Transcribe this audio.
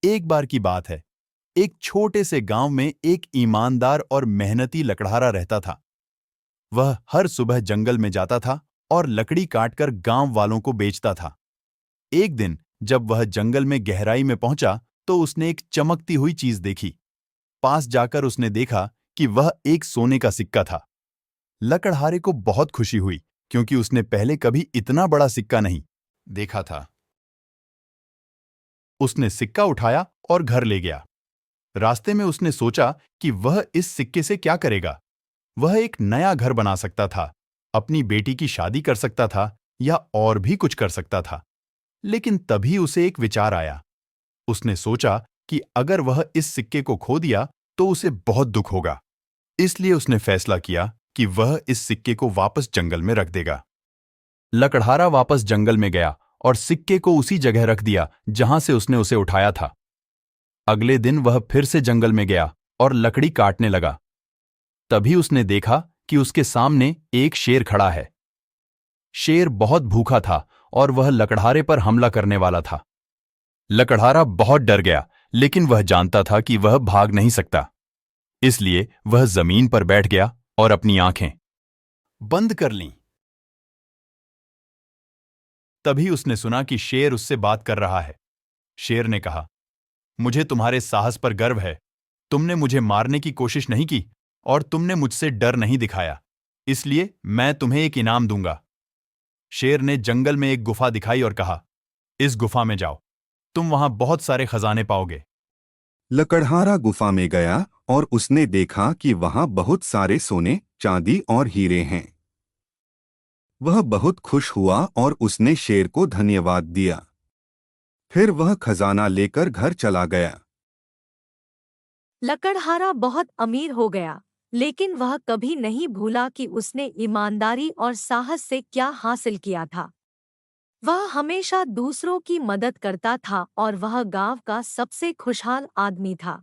एक बार की बात है। एक छोटे से गांव में एक ईमानदार और मेहनती लकड़हारा रहता था। वह हर सुबह जंगल में जाता था और लकड़ी काटकर गांव वालों को बेचता था। एक दिन जब वह जंगल में गहराई में पहुंचा तो उसने एक चमकती हुई चीज देखी। पास जाकर उसने देखा कि वह एक सोने का सिक्का था। लकड़हारे को बहुत खुशी हुई क्योंकि उसने पहले कभी इतना बड़ा सिक्का नहीं देखा था। उसने सिक्का उठाया और घर ले गया। रास्ते में उसने सोचा कि वह इस सिक्के से क्या करेगा। वह एक नया घर बना सकता था, अपनी बेटी की शादी कर सकता था या और भी कुछ कर सकता था। लेकिन तभी उसे एक विचार आया। उसने सोचा कि अगर वह इस सिक्के को खो दिया तो उसे बहुत दुख होगा। इसलिए उसने फैसला किया कि वह इस सिक्के को वापस जंगल में रख देगा। लकड़हारा वापस जंगल में गया और सिक्के को उसी जगह रख दिया जहां से उसने उसे उठाया था। अगले दिन वह फिर से जंगल में गया और लकड़ी काटने लगा। तभी उसने देखा कि उसके सामने एक शेर खड़ा है। शेर बहुत भूखा था और वह लकड़हारे पर हमला करने वाला था। लकड़हारा बहुत डर गया, लेकिन वह जानता था कि वह भाग नहीं सकता। इसलिए वह जमीन पर बैठ गया और अपनी आंखें बंद कर लीं। तभी उसने सुना कि शेर उससे बात कर रहा है। शेर ने कहा, मुझे तुम्हारे साहस पर गर्व है। तुमने मुझे मारने की कोशिश नहीं की और तुमने मुझसे डर नहीं दिखाया। इसलिए मैं तुम्हें एक इनाम दूंगा। शेर ने जंगल में एक गुफा दिखाई और कहा, इस गुफा में जाओ, तुम वहां बहुत सारे खजाने पाओगे। लकड़हारा गुफा में गया और उसने देखा कि वहां बहुत सारे सोने, चांदी और हीरे हैं। वह बहुत खुश हुआ और उसने शेर को धन्यवाद दिया। फिर वह खजाना लेकर घर चला गया। लकड़हारा बहुत अमीर हो गया, लेकिन वह कभी नहीं भूला कि उसने ईमानदारी और साहस से क्या हासिल किया था। वह हमेशा दूसरों की मदद करता था और वह गांव का सबसे खुशहाल आदमी था।